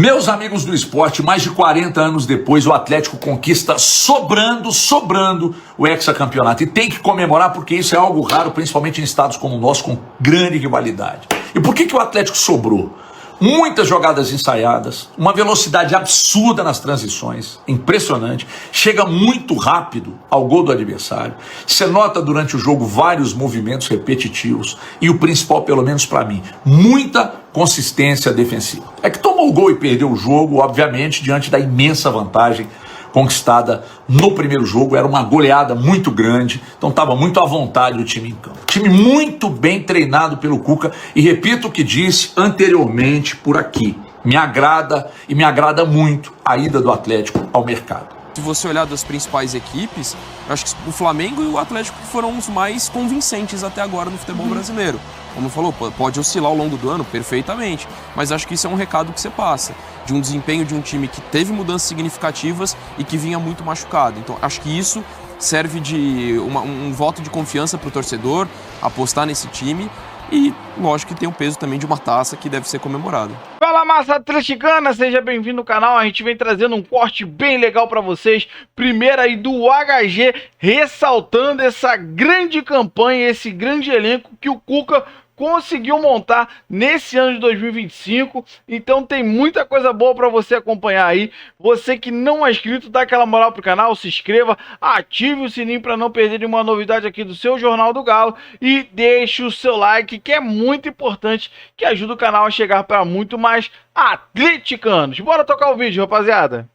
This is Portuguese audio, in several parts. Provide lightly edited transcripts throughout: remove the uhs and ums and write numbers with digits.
Meus amigos do esporte, mais de 40 anos depois, o Atlético conquista sobrando o hexacampeonato. E tem que comemorar porque isso é algo raro, principalmente em estados como o nosso, com grande rivalidade. E por que o Atlético sobrou? Muitas jogadas ensaiadas, uma velocidade absurda nas transições, impressionante, chega muito rápido ao gol do adversário. Você nota durante o jogo vários movimentos repetitivos e o principal, pelo menos para mim, muita consistência defensiva. É que tomou o gol e perdeu o jogo, obviamente, diante da imensa vantagem conquistada no primeiro jogo. Era uma goleada muito grande, então estava muito à vontade o time em campo. Time muito bem treinado pelo Cuca, e repito o que disse anteriormente por aqui, me agrada e me agrada muito a ida do Atlético ao mercado. Se você olhar das principais equipes, eu acho que o Flamengo e o Atlético foram os mais convincentes até agora no futebol brasileiro. Como falou, pode oscilar ao longo do ano perfeitamente, mas acho que isso é um recado que você passa, de um desempenho de um time que teve mudanças significativas e que vinha muito machucado. Então acho que isso serve de um voto de confiança para o torcedor, apostar nesse time. E, lógico, que tem o peso também de uma taça que deve ser comemorada. Fala, massa atleticana, seja bem-vindo no canal. A gente vem trazendo um corte bem legal pra vocês. Primeiro aí do HG, ressaltando essa grande campanha, esse grande elenco que o Cuca conseguiu montar nesse ano de 2025, então tem muita coisa boa para você acompanhar aí. Você que não é inscrito, dá aquela moral pro canal, se inscreva, ative o sininho para não perder nenhuma novidade aqui do seu Jornal do Galo e deixe o seu like, que é muito importante, que ajuda o canal a chegar para muito mais atleticanos. Bora tocar o vídeo, rapaziada.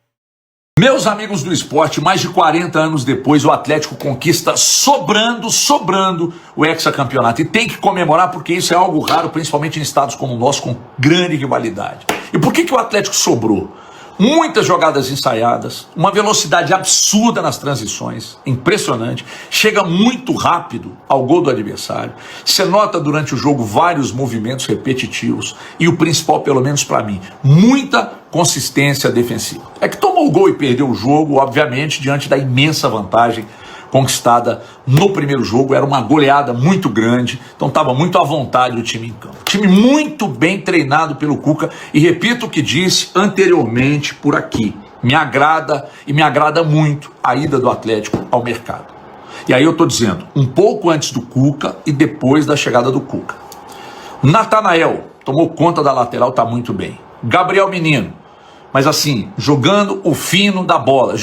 Meus amigos do esporte, mais de 40 anos depois, o Atlético conquista sobrando o hexacampeonato. E tem que comemorar porque isso é algo raro, principalmente em estados como o nosso, com grande rivalidade. E por que o Atlético sobrou? Muitas jogadas ensaiadas, uma velocidade absurda nas transições, impressionante, chega muito rápido ao gol do adversário. Você nota durante o jogo vários movimentos repetitivos e o principal, pelo menos para mim, muita consistência defensiva. É que tomou o gol e perdeu o jogo, obviamente, diante da imensa vantagem conquistada no primeiro jogo. Era uma goleada muito grande, então estava muito à vontade o time em campo. Time muito bem treinado pelo Cuca, e repito o que disse anteriormente por aqui, me agrada e me agrada muito a ida do Atlético ao mercado. E aí eu estou dizendo, um pouco antes do Cuca e depois da chegada do Cuca. Natanael tomou conta da lateral, está muito bem. Gabriel Menino, mas assim, jogando o fino da bola,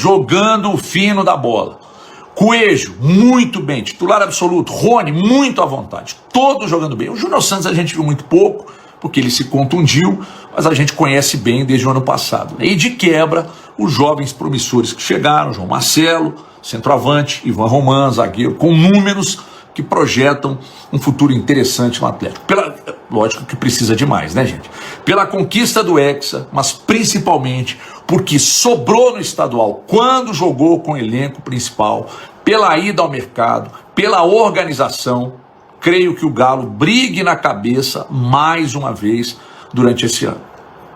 Coelho, muito bem, titular absoluto. Rony, muito à vontade, todos jogando bem. O Júnior Santos a gente viu muito pouco, porque ele se contundiu, mas a gente conhece bem desde o ano passado. E de quebra, os jovens promissores que chegaram, João Marcelo, centroavante, Ivan Roman, zagueiro, com números que projetam um futuro interessante no Atlético. Lógico que precisa de mais, né, gente? Pela conquista do Hexa, mas principalmente porque sobrou no estadual quando jogou com o elenco principal, pela ida ao mercado, pela organização. Creio que o Galo brigue na cabeça mais uma vez durante esse ano.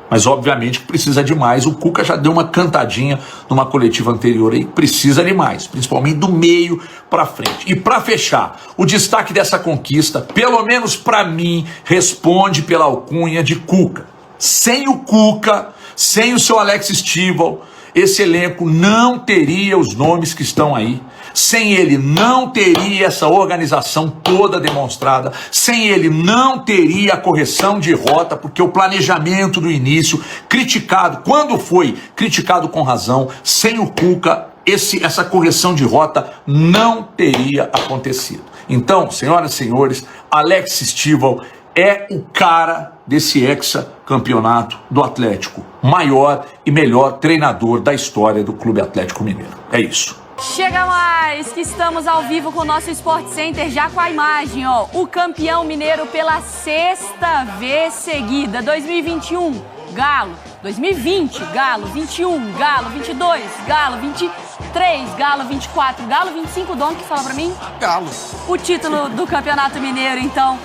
Mas obviamente que precisa de mais. O Cuca já deu uma cantadinha numa coletiva anterior aí, precisa de mais, principalmente do meio para frente. E para fechar, o destaque dessa conquista, pelo menos para mim, responde pela alcunha de Cuca. Sem o Cuca, sem o seu Alex Stival, esse elenco não teria os nomes que estão aí. Sem ele não teria essa organização toda demonstrada. Sem ele não teria a correção de rota, porque o planejamento do início, criticado, quando foi criticado com razão, sem o Cuca, essa correção de rota não teria acontecido. Então, senhoras e senhores, Alex Stival é o cara desse hexacampeonato do Atlético, maior e melhor treinador da história do Clube Atlético Mineiro. É isso. Chega mais, que estamos ao vivo com o nosso Sport Center, já com a imagem, ó. O campeão mineiro pela 6ª vez seguida. 2021, Galo. 2020, Galo. 21, Galo. 22, Galo. 23, Galo. 24, Galo. 25, Dom, que fala pra mim? Galo. O título do Campeonato Mineiro, então,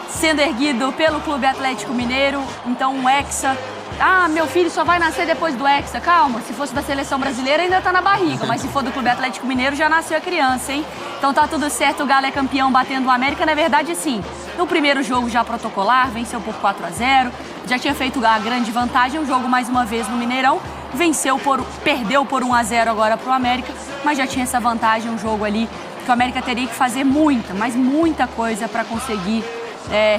sendo erguido pelo Clube Atlético Mineiro. Então, um hexa. Ah, meu filho só vai nascer depois do Hexa. Calma, se fosse da seleção brasileira ainda tá na barriga, mas se for do Clube Atlético Mineiro já nasceu a criança, hein? Então tá tudo certo, o Galo é campeão batendo o América. Na verdade, sim, no primeiro jogo já protocolar, venceu por 4-0. já tinha feito a grande vantagem, um jogo mais uma vez no Mineirão, perdeu por 1-0 agora para o América, mas já tinha essa vantagem, um jogo ali que o América teria que fazer muita coisa para conseguir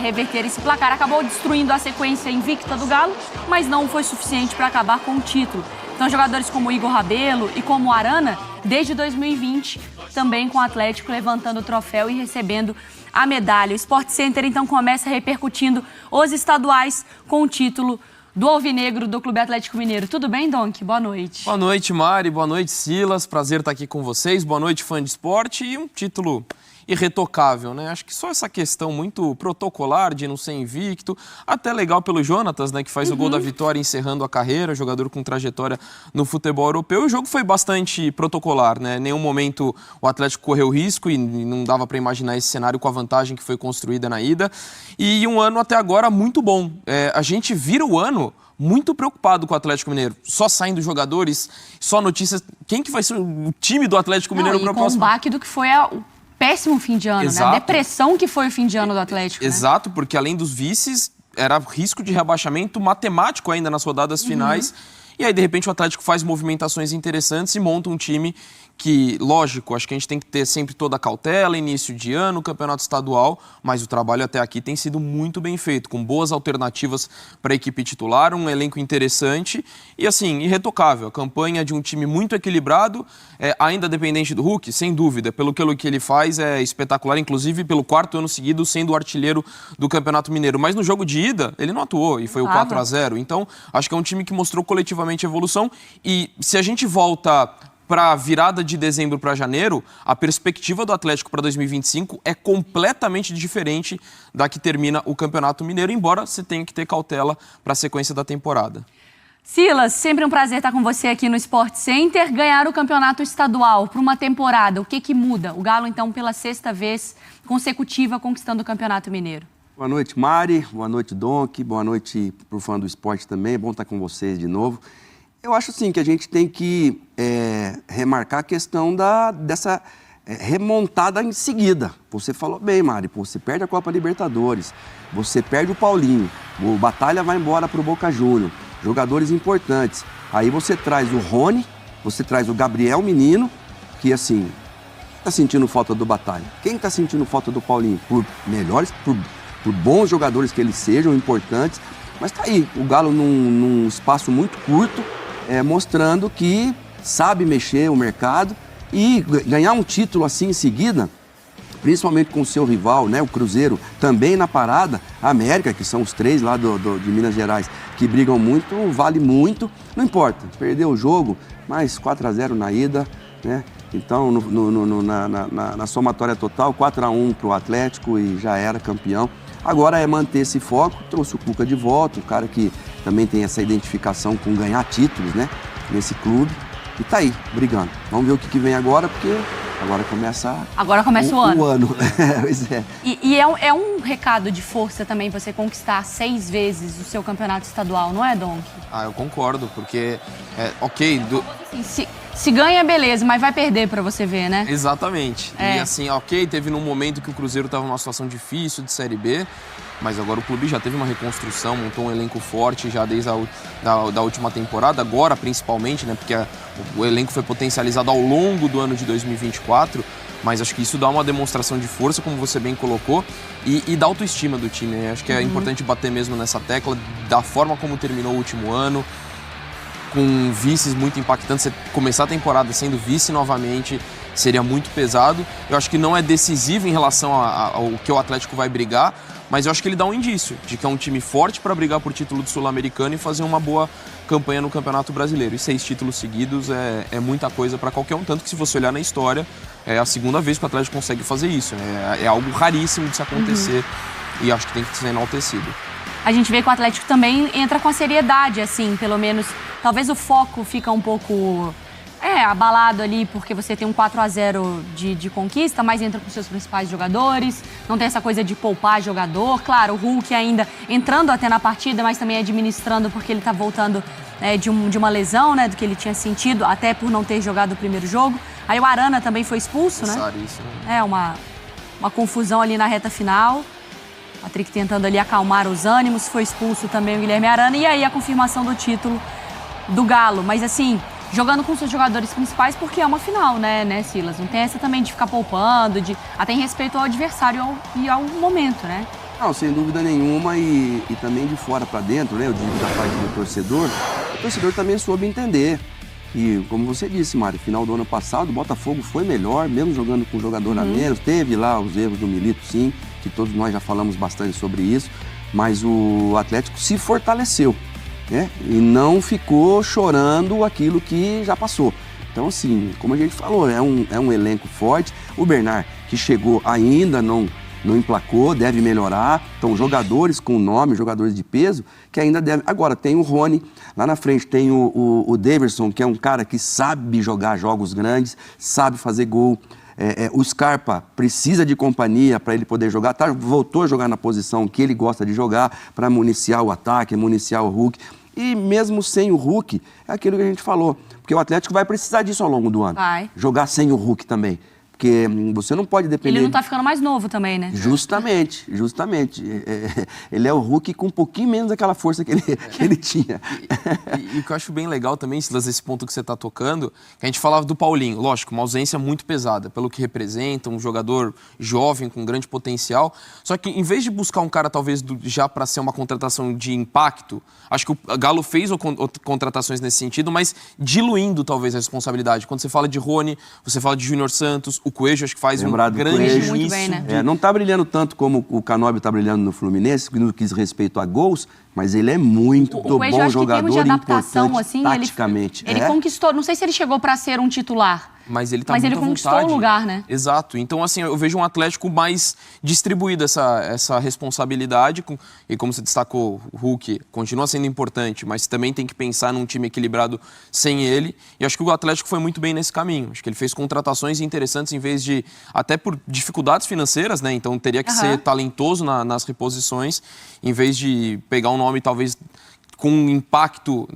reverter esse placar. Acabou destruindo a sequência invicta do Galo, mas não foi suficiente para acabar com o título. Então, jogadores como Igor Rabelo e como Arana, desde 2020, também com o Atlético levantando o troféu e recebendo a medalha. O Sport Center, então, começa repercutindo os estaduais com o título do Alvinegro do Clube Atlético Mineiro. Tudo bem, Donk? Boa noite. Boa noite, Mari. Boa noite, Silas. Prazer estar aqui com vocês. Boa noite, fã de esporte. E um título irretocável, né? Acho que só essa questão muito protocolar de não ser invicto, até legal pelo Jonatas, né, que faz o gol da vitória encerrando a carreira, jogador com trajetória no futebol europeu. O jogo foi bastante protocolar, né? Em nenhum momento o Atlético correu risco e não dava para imaginar esse cenário com a vantagem que foi construída na ida. E um ano até agora muito bom. A gente vira o ano muito preocupado com o Atlético Mineiro. Só saindo jogadores, só notícias. Quem que vai ser o time do Atlético Mineiro para o próximo? Com o baque do que foi o péssimo fim de ano, Exato. né? A depressão que foi o fim de ano do Atlético. Exato, porque além dos vices, era risco de rebaixamento matemático ainda nas rodadas finais. E aí, de repente, o Atlético faz movimentações interessantes e monta um time que, lógico, acho que a gente tem que ter sempre toda a cautela, início de ano, campeonato estadual, mas o trabalho até aqui tem sido muito bem feito, com boas alternativas para a equipe titular, um elenco interessante e, assim, irretocável. A campanha de um time muito equilibrado, ainda dependente do Hulk, sem dúvida, pelo que ele faz é espetacular, inclusive pelo 4º ano seguido sendo o artilheiro do Campeonato Mineiro. Mas no jogo de ida, ele não atuou e foi o 4-0. Então, acho que é um time que mostrou coletivamente evolução e se a gente volta para a virada de dezembro para janeiro, a perspectiva do Atlético para 2025 é completamente diferente da que termina o Campeonato Mineiro, embora você tenha que ter cautela para a sequência da temporada. Silas, sempre um prazer estar com você aqui no Sport Center. Ganhar o campeonato estadual por uma temporada, o que muda? O Galo, então, pela 6ª vez consecutiva, conquistando o Campeonato Mineiro. Boa noite, Mari. Boa noite, Donk. Boa noite para o fã do esporte também. É bom estar com vocês de novo. Eu acho assim que a gente tem que remarcar a questão dessa remontada em seguida. Você falou bem, Mari, você perde a Copa Libertadores, você perde o Paulinho, o Batalha vai embora para o Boca Júnior, jogadores importantes. Aí você traz o Rony, você traz o Gabriel Menino, que assim, está sentindo falta do Batalha. Quem está sentindo falta do Paulinho? Por bons jogadores que eles sejam, importantes, mas tá aí, o Galo num espaço muito curto, mostrando que sabe mexer o mercado e ganhar um título assim em seguida, principalmente com o seu rival, né, o Cruzeiro, também na parada, a América, que são os 3 lá de Minas Gerais, que brigam muito, vale muito, não importa, perdeu o jogo, mas 4-0 na ida, né, então na somatória total, 4-1 para o Atlético e já era campeão. Agora é manter esse foco, trouxe o Cuca de volta, um cara que também tem essa identificação com ganhar títulos, né, nesse clube. E tá aí, brigando. Vamos ver o que vem agora, porque agora começa o ano. O ano. Pois é. E é um recado de força também você conquistar 6 vezes o seu campeonato estadual, não é, Donk? Eu concordo, porque Assim, se ganha, beleza, mas vai perder pra você ver, né? Exatamente. E assim, teve num momento que o Cruzeiro estava numa situação difícil de Série B, mas agora o clube já teve uma reconstrução, montou um elenco forte já desde a última temporada, agora principalmente, né? Porque o elenco foi potencializado ao longo do ano de 2024, mas acho que isso dá uma demonstração de força, como você bem colocou, e da autoestima do time, né? Acho que é importante bater mesmo nessa tecla, da forma como terminou o último ano, com vices muito impactantes. Você começar a temporada sendo vice novamente seria muito pesado. Eu acho que não é decisivo em relação ao que o Atlético vai brigar, mas eu acho que ele dá um indício de que é um time forte para brigar por título do Sul-Americano e fazer uma boa campanha no Campeonato Brasileiro. E 6 títulos seguidos é muita coisa para qualquer um, tanto que se você olhar na história, é a 2ª vez que o Atlético consegue fazer isso. É algo raríssimo de se acontecer e acho que tem que ser enaltecido. A gente vê que o Atlético também entra com a seriedade, assim, pelo menos. Talvez o foco fica um pouco abalado ali, porque você tem um 4-0 de conquista, mas entra com seus principais jogadores, não tem essa coisa de poupar jogador. Claro, o Hulk ainda entrando até na partida, mas também administrando, porque ele tá voltando de uma lesão, né, do que ele tinha sentido, até por não ter jogado o primeiro jogo. Aí o Arana também foi expulso, né? Isso, né? Uma confusão ali na reta final. Patrick tentando ali acalmar os ânimos, foi expulso também o Guilherme Arana, e aí a confirmação do título do Galo. Mas assim, jogando com seus jogadores principais, porque é uma final, né, Silas? Não tem essa também de ficar poupando, até em respeito ao adversário e ao momento, né? Não, sem dúvida nenhuma, e também de fora para dentro, né? Eu digo da parte do torcedor, o torcedor também soube entender. E como você disse, Mário, final do ano passado o Botafogo foi melhor, mesmo jogando com jogador a menos, teve lá os erros do Milito, sim, que todos nós já falamos bastante sobre isso, mas o Atlético se fortaleceu, né? E não ficou chorando aquilo que já passou. Então, assim, como a gente falou, é um elenco forte. O Bernard, que chegou ainda, não emplacou, deve melhorar. Então, jogadores com nome, jogadores de peso, que ainda devem... Agora, tem o Rony, lá na frente tem o Daverson, que é um cara que sabe jogar jogos grandes, sabe fazer gol. O Scarpa precisa de companhia para ele poder jogar, voltou a jogar na posição que ele gosta de jogar, para municiar o ataque, municiar o Hulk. E mesmo sem o Hulk, é aquilo que a gente falou, porque o Atlético vai precisar disso ao longo do ano. Vai. Jogar sem o Hulk também. Porque você não pode depender... Ele não tá ficando mais novo também, né? Justamente. Ele é o Hulk com um pouquinho menos daquela força que ele tinha. E o que eu acho bem legal também, Silas, esse ponto que você tá tocando, que a gente falava do Paulinho, lógico, uma ausência muito pesada, pelo que representa, um jogador jovem com grande potencial. Só que em vez de buscar um cara talvez já para ser uma contratação de impacto, acho que o Galo fez contratações nesse sentido, mas diluindo talvez a responsabilidade. Quando você fala de Rony, você fala de Júnior Santos, o Coelho acho que faz um grande início. Muito bem, né? Não está brilhando tanto como o Canóbio está brilhando no Fluminense, no que diz respeito a gols, mas ele é muito bom Coelho, acho jogador, que em termos de adaptação, importante assim, taticamente. Ele conquistou, não sei se ele chegou para ser um titular, mas ele conquistou o lugar, né? Exato. Então, assim, eu vejo um Atlético mais distribuído essa responsabilidade. E como você destacou, o Hulk continua sendo importante, mas também tem que pensar num time equilibrado sem ele. E acho que o Atlético foi muito bem nesse caminho. Acho que ele fez contratações interessantes em vez de... Até por dificuldades financeiras, né? Então, teria que ser talentoso nas reposições, em vez de pegar um nome, talvez, com um impacto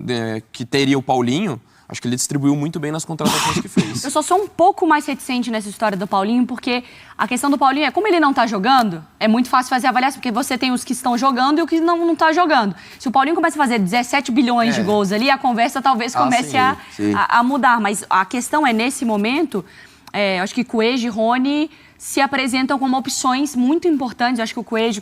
que teria o Paulinho. Acho que ele distribuiu muito bem nas contratações que fez. Eu só sou um pouco mais reticente nessa história do Paulinho, porque a questão do Paulinho é, como ele não tá jogando, é muito fácil fazer avaliação, porque você tem os que estão jogando e o que não tá jogando. Se o Paulinho começa a fazer 17 bilhões de gols ali, a conversa talvez comece a mudar. Mas a questão é, nesse momento, acho que Coelho e Rony se apresentam como opções muito importantes. Eu acho que o Coelho,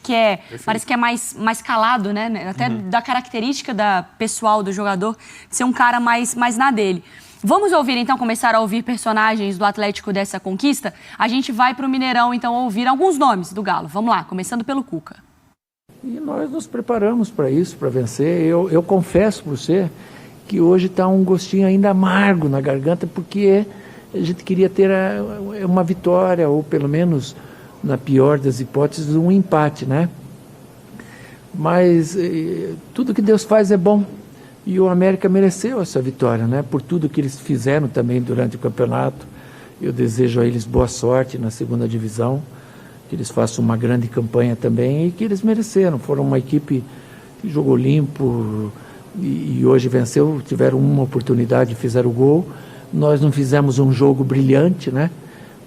parece que é mais calado, né? Até da característica pessoal do jogador, de ser um cara mais na dele. Vamos ouvir, então, começar a ouvir personagens do Atlético dessa conquista? A gente vai para o Mineirão, então, ouvir alguns nomes do Galo. Vamos lá, começando pelo Cuca. E nós nos preparamos para isso, para vencer. Eu confesso para você que hoje está um gostinho ainda amargo na garganta, porque a gente queria ter uma vitória, ou pelo menos, na pior das hipóteses, um empate, né? Mas tudo que Deus faz é bom. E o América mereceu essa vitória, né? Por tudo que eles fizeram também durante o campeonato. Eu desejo a eles boa sorte na segunda divisão, que eles façam uma grande campanha também e que eles mereceram. Foram uma equipe que jogou limpo e hoje venceu, tiveram uma oportunidade e fizeram o gol. Nós não fizemos um jogo brilhante, né?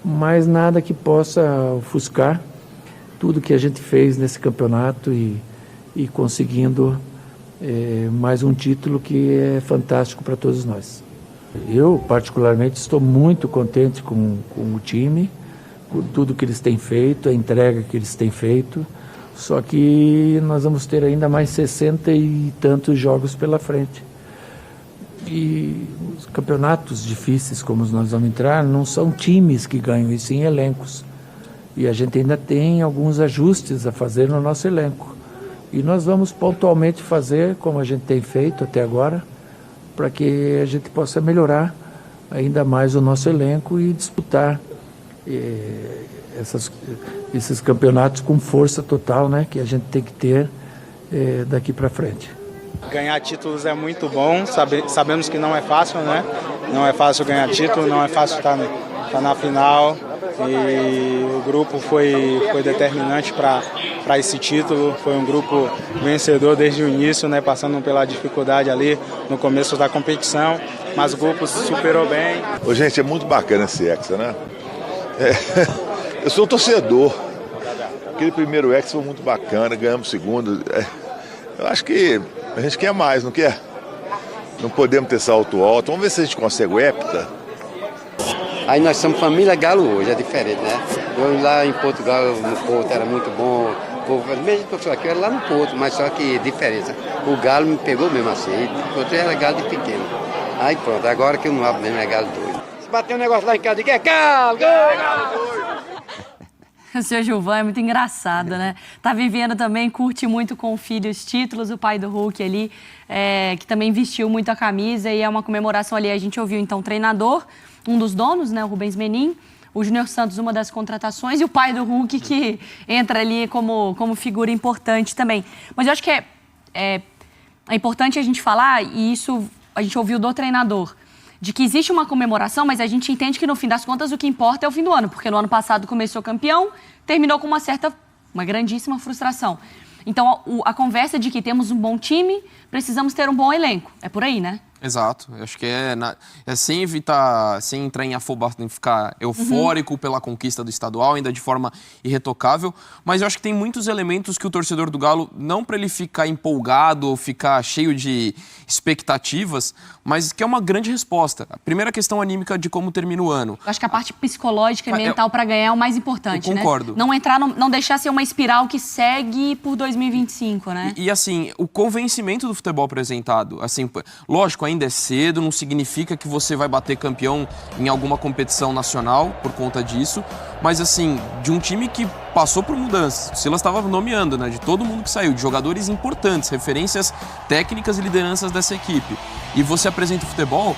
Mas nada que possa ofuscar tudo que a gente fez nesse campeonato e conseguindo mais um título que é fantástico para todos nós. Eu, particularmente, estou muito contente com o time, com tudo que eles têm feito, a entrega que eles têm feito, só que nós vamos ter ainda mais 60 e tantos jogos pela frente. E os campeonatos difíceis como nós vamos entrar não são times que ganham, e sim elencos. E a gente ainda tem alguns ajustes a fazer no nosso elenco. E nós vamos pontualmente fazer, como a gente tem feito até agora, para que a gente possa melhorar ainda mais o nosso elenco e disputar esses campeonatos com força total, né, que a gente tem que ter daqui para frente. Ganhar títulos é muito bom, sabemos que não é fácil, né? Não é fácil ganhar título, não é fácil estar na final. E o grupo foi determinante para esse título. Foi um grupo vencedor desde o início, né? Passando pela dificuldade ali no começo da competição, mas o grupo se superou bem. Ô, gente, é muito bacana esse Hexa, né? Eu sou um torcedor. Aquele primeiro ex foi muito bacana, ganhamos o segundo. Eu acho que a gente quer mais, não quer? Não podemos ter salto alto. Vamos ver se a gente consegue o hepta. Aí nós somos família Galo hoje, é diferente, né? Eu lá em Portugal, no Porto, era muito bom. O povo, mesmo que eu sou aqui, eu era lá no Porto, mas só que diferença. O Galo me pegou mesmo assim, eu era Galo de pequeno. Aí pronto, agora que eu não abro mesmo, é Galo doido. Se bater um negócio lá em casa, diga é Galo, Galo! O seu Gilvan é muito engraçado, né? Tá vivendo também, curte muito com o filho os títulos, o pai do Hulk ali, que também vestiu muito a camisa e é uma comemoração ali. A gente ouviu então o treinador, um dos donos, né, o Rubens Menin, o Júnior Santos, uma das contratações, e o pai do Hulk que entra ali como figura importante também. Mas eu acho que é importante a gente falar, e isso a gente ouviu do treinador, de que existe uma comemoração, mas a gente entende que no fim das contas o que importa é o fim do ano, porque no ano passado começou campeão, terminou com uma grandíssima frustração. Então a conversa de que temos um bom time, precisamos ter um bom elenco. É por aí, né? Exato. Eu acho que é sem evitar, sem entrar em afobação, em ficar eufórico pela conquista do estadual, ainda de forma irretocável. Mas eu acho que tem muitos elementos que o torcedor do Galo, não para ele ficar empolgado ou ficar cheio de expectativas, mas que é uma grande resposta. A primeira questão anímica de como termina o ano. Eu acho que a parte psicológica e mental para ganhar é o mais importante, eu concordo. Né? Não entrar, não deixar ser uma espiral que segue por 2025, né? E assim, o convencimento do futebol apresentado, assim, lógico, ainda é cedo, não significa que você vai bater campeão em alguma competição nacional por conta disso, mas assim, de um time que passou por mudanças. O Silas estava nomeando, né, de todo mundo que saiu, de jogadores importantes, referências técnicas e lideranças dessa equipe. E você apresenta o futebol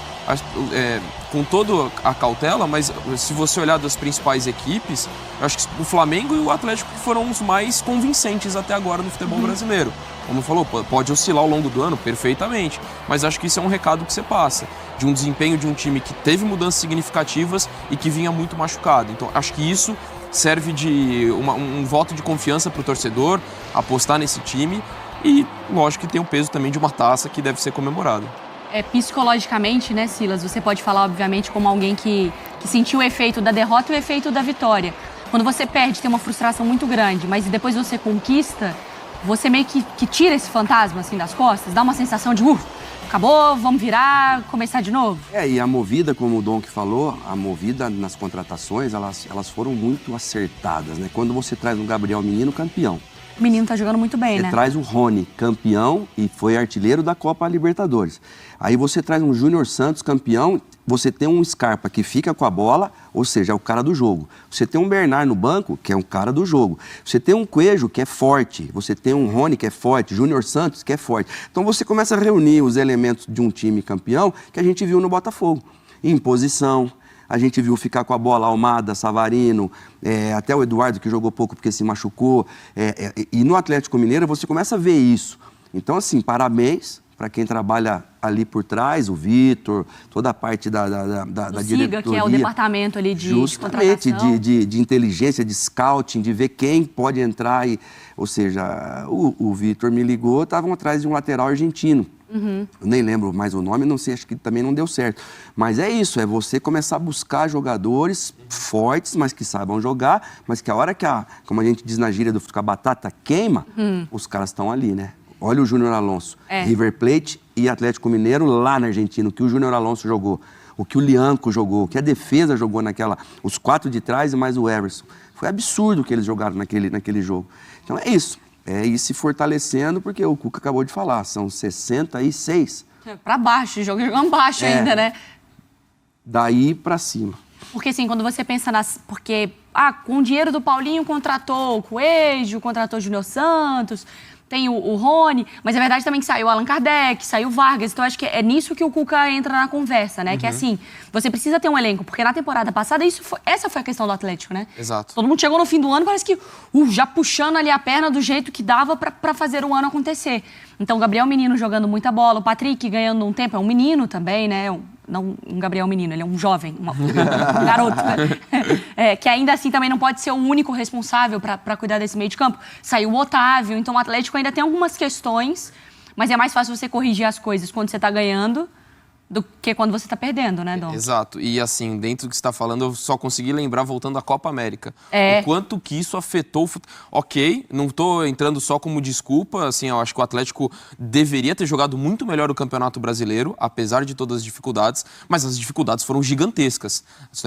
com toda a cautela, mas se você olhar das principais equipes, eu acho que o Flamengo e o Atlético foram os mais convincentes até agora no futebol brasileiro. Como falou, pode oscilar ao longo do ano perfeitamente, mas acho que isso é um recado que você passa, de um desempenho de um time que teve mudanças significativas e que vinha muito machucado. Então, acho que isso serve de um voto de confiança para o torcedor, apostar nesse time e, lógico, que tem o peso também de uma taça que deve ser comemorada. Psicologicamente, né, Silas, você pode falar, obviamente, como alguém que sentiu o efeito da derrota e o efeito da vitória. Quando você perde, tem uma frustração muito grande, mas depois você conquista, você meio que tira esse fantasma, assim, das costas, dá uma sensação de, acabou, vamos virar, começar de novo. E a movida, como o Donk falou, a movida nas contratações, elas foram muito acertadas, né? Quando você traz um Gabriel Menino campeão. O menino tá jogando muito bem, né? Você traz o Rony, campeão, e foi artilheiro da Copa Libertadores. Aí você traz um Júnior Santos, campeão, você tem um Scarpa que fica com a bola, ou seja, é o cara do jogo. Você tem um Bernard no banco, que é um cara do jogo. Você tem um Coelho, que é forte. Você tem um Rony, que é forte. Júnior Santos, que é forte. Então você começa a reunir os elementos de um time campeão que a gente viu no Botafogo. Imposição. A gente viu ficar com a bola Almada, Savarino, até o Eduardo, que jogou pouco porque se machucou. E no Atlético Mineiro você começa a ver isso. Então, assim, parabéns para quem trabalha ali por trás, o Vitor, toda a parte da diretoria. Que é o departamento ali de justamente, contratação. de inteligência, de scouting, de ver quem pode entrar. Ou seja, o Vitor me ligou, estavam atrás de um lateral argentino. Eu nem lembro mais o nome, não sei, acho que também não deu certo. Mas é isso, é você começar a buscar jogadores fortes, mas que saibam jogar, mas que a hora que como a gente diz na gíria que a batata queima, os caras estão ali, né? Olha o Júnior Alonso, River Plate e Atlético Mineiro lá na Argentina, o que o Júnior Alonso jogou, o que o Lianco jogou, o que a defesa jogou os 4 de trás e mais o Everson. Foi absurdo o que eles jogaram naquele jogo. Então é isso. É ir se fortalecendo, porque o Cuca acabou de falar, são 66. Pra baixo, jogando baixo ainda, né? Daí pra cima. Porque assim, quando você pensa com o dinheiro do Paulinho contratou o Coelho, contratou o Júnior Santos, tem o Rony, mas é verdade também que saiu o Allan Kardec, saiu o Vargas, então acho que é nisso que o Cuca entra na conversa, né? Que é assim, você precisa ter um elenco, porque na temporada passada essa foi a questão do Atlético, né? Exato. Todo mundo chegou no fim do ano, parece que já puxando ali a perna do jeito que dava pra fazer o ano acontecer. Então o Gabriel Menino jogando muita bola, o Patrick ganhando um tempo, é um menino também, né? Não um Gabriel Menino, ele é um jovem, um garoto, né? Que ainda assim também não pode ser o único responsável para cuidar desse meio de campo. Saiu o Otávio, então o Atlético ainda tem algumas questões, mas é mais fácil você corrigir as coisas quando você está ganhando do que quando você tá perdendo, né, Dom? Exato. E assim, dentro do que você está falando, eu só consegui lembrar, voltando à Copa América. É. O quanto que isso afetou o futebol. Ok, não estou entrando só como desculpa, assim, eu acho que o Atlético deveria ter jogado muito melhor o Campeonato Brasileiro, apesar de todas as dificuldades, mas as dificuldades foram gigantescas.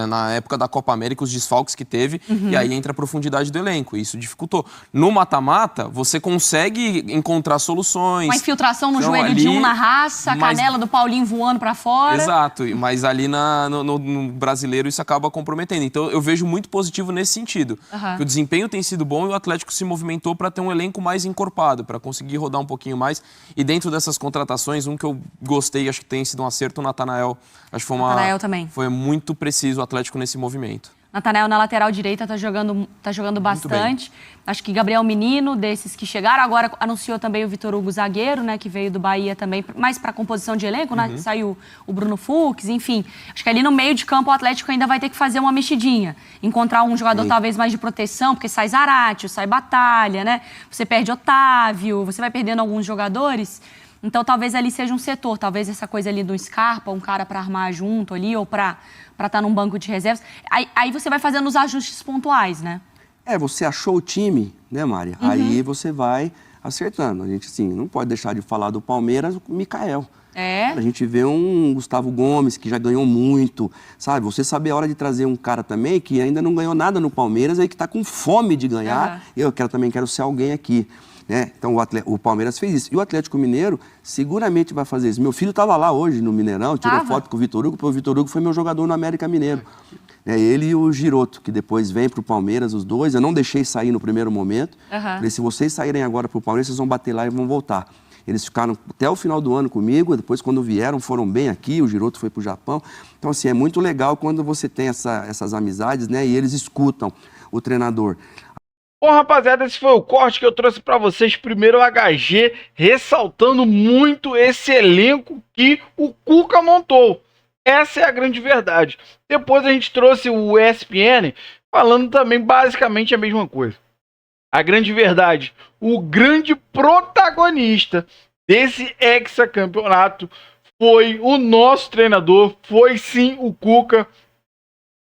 Na época da Copa América, os desfalques que teve, e aí entra a profundidade do elenco, e isso dificultou. No mata-mata, você consegue encontrar soluções. Uma infiltração no Então, joelho ali, de um na raça, a mas- canela do Paulinho voando pra fora. Exato, mas ali no brasileiro isso acaba comprometendo. Então eu vejo muito positivo nesse sentido. Que o desempenho tem sido bom e o Atlético se movimentou para ter um elenco mais encorpado, para conseguir rodar um pouquinho mais. E dentro dessas contratações, um que eu gostei, acho que tem sido um acerto, o Natanael. Acho que foi Natanael também. Foi muito preciso o Atlético nesse movimento. Natanael na lateral direita tá jogando bastante. Acho que Gabriel Menino, desses que chegaram. Agora anunciou também o Vitor Hugo, zagueiro, né? Que veio do Bahia também, mais para composição de elenco, né? Saiu o Bruno Fux, enfim. Acho que ali no meio de campo o Atlético ainda vai ter que fazer uma mexidinha. Encontrar um jogador talvez mais de proteção, porque sai Zaratio, sai Batalha, né? Você perde Otávio, você vai perdendo alguns jogadores. Então talvez ali seja um setor, talvez essa coisa ali do Scarpa, um cara para armar junto ali ou para estar num banco de reservas. Aí você vai fazendo os ajustes pontuais, né? Você achou o time, né, Mari? Aí você vai acertando. A gente, assim, não pode deixar de falar do Palmeiras, o Mikael. A gente vê um Gustavo Gomes que já ganhou muito, sabe? Você sabe a hora de trazer um cara também que ainda não ganhou nada no Palmeiras, aí que está com fome de ganhar. Eu também quero ser alguém aqui. Então o Palmeiras fez isso. E o Atlético Mineiro seguramente vai fazer isso. Meu filho estava lá hoje no Mineirão, tirou foto com o Vitor Hugo, porque o Vitor Hugo foi meu jogador no América Mineiro. Ele e o Giroto, que depois vem para o Palmeiras, os dois. Eu não deixei sair no primeiro momento. Falei, se vocês saírem agora para o Palmeiras, vocês vão bater lá e vão voltar. Eles ficaram até o final do ano comigo, depois quando vieram, foram bem aqui, o Giroto foi para o Japão. Então, assim, é muito legal quando você tem essas amizades, né? E eles escutam o treinador. Bom, rapaziada, esse foi o corte que eu trouxe para vocês. Primeiro o HG, ressaltando muito esse elenco que o Cuca montou. Essa é a grande verdade. Depois a gente trouxe o ESPN, falando também basicamente a mesma coisa. A grande verdade, o grande protagonista desse hexacampeonato foi o nosso treinador, foi sim o Cuca.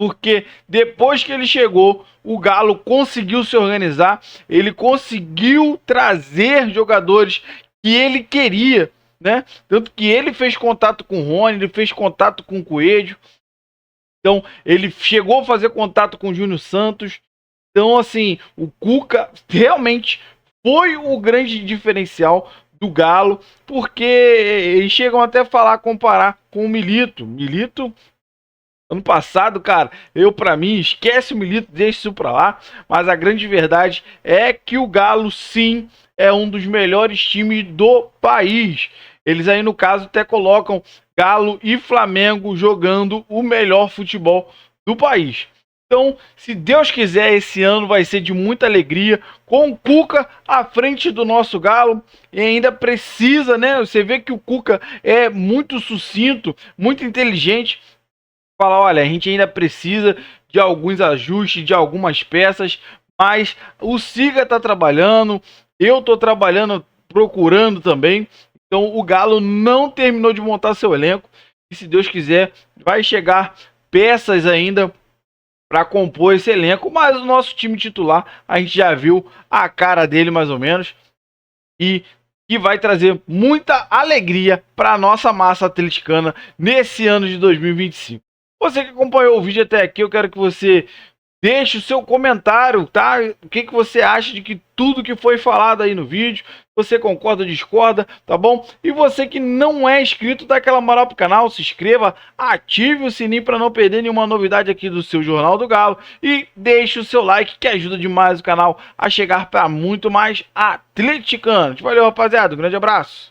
Porque depois que ele chegou, o Galo conseguiu se organizar, ele conseguiu trazer jogadores que ele queria, né? Tanto que ele fez contato com o Rony, ele fez contato com o Coelho. Então, ele chegou a fazer contato com o Júnior Santos. Então, assim, o Cuca realmente foi o grande diferencial do Galo, porque eles chegam até a comparar com o Milito. Milito, ano passado, cara, pra mim, esquece o Milito, deixa isso pra lá, mas a grande verdade é que o Galo, sim, é um dos melhores times do país. Eles aí, no caso, até colocam Galo e Flamengo jogando o melhor futebol do país. Então, se Deus quiser, esse ano vai ser de muita alegria, com o Cuca à frente do nosso Galo, e ainda precisa, né? Você vê que o Cuca é muito sucinto, muito inteligente. Fala, olha, a gente ainda precisa de alguns ajustes, de algumas peças, mas o Siga está trabalhando, eu estou trabalhando, procurando também. Então o Galo não terminou de montar seu elenco, e se Deus quiser, vai chegar peças ainda para compor esse elenco, mas o nosso time titular, a gente já viu a cara dele mais ou menos, e que vai trazer muita alegria para a nossa massa atleticana nesse ano de 2025. Você que acompanhou o vídeo até aqui, eu quero que você deixe o seu comentário, tá? O que você acha de que tudo que foi falado aí no vídeo, você concorda ou discorda, tá bom? E você que não é inscrito, dá aquela moral pro canal, se inscreva, ative o sininho para não perder nenhuma novidade aqui do seu Jornal do Galo e deixe o seu like que ajuda demais o canal a chegar para muito mais atleticanos. Valeu, rapaziada, um grande abraço.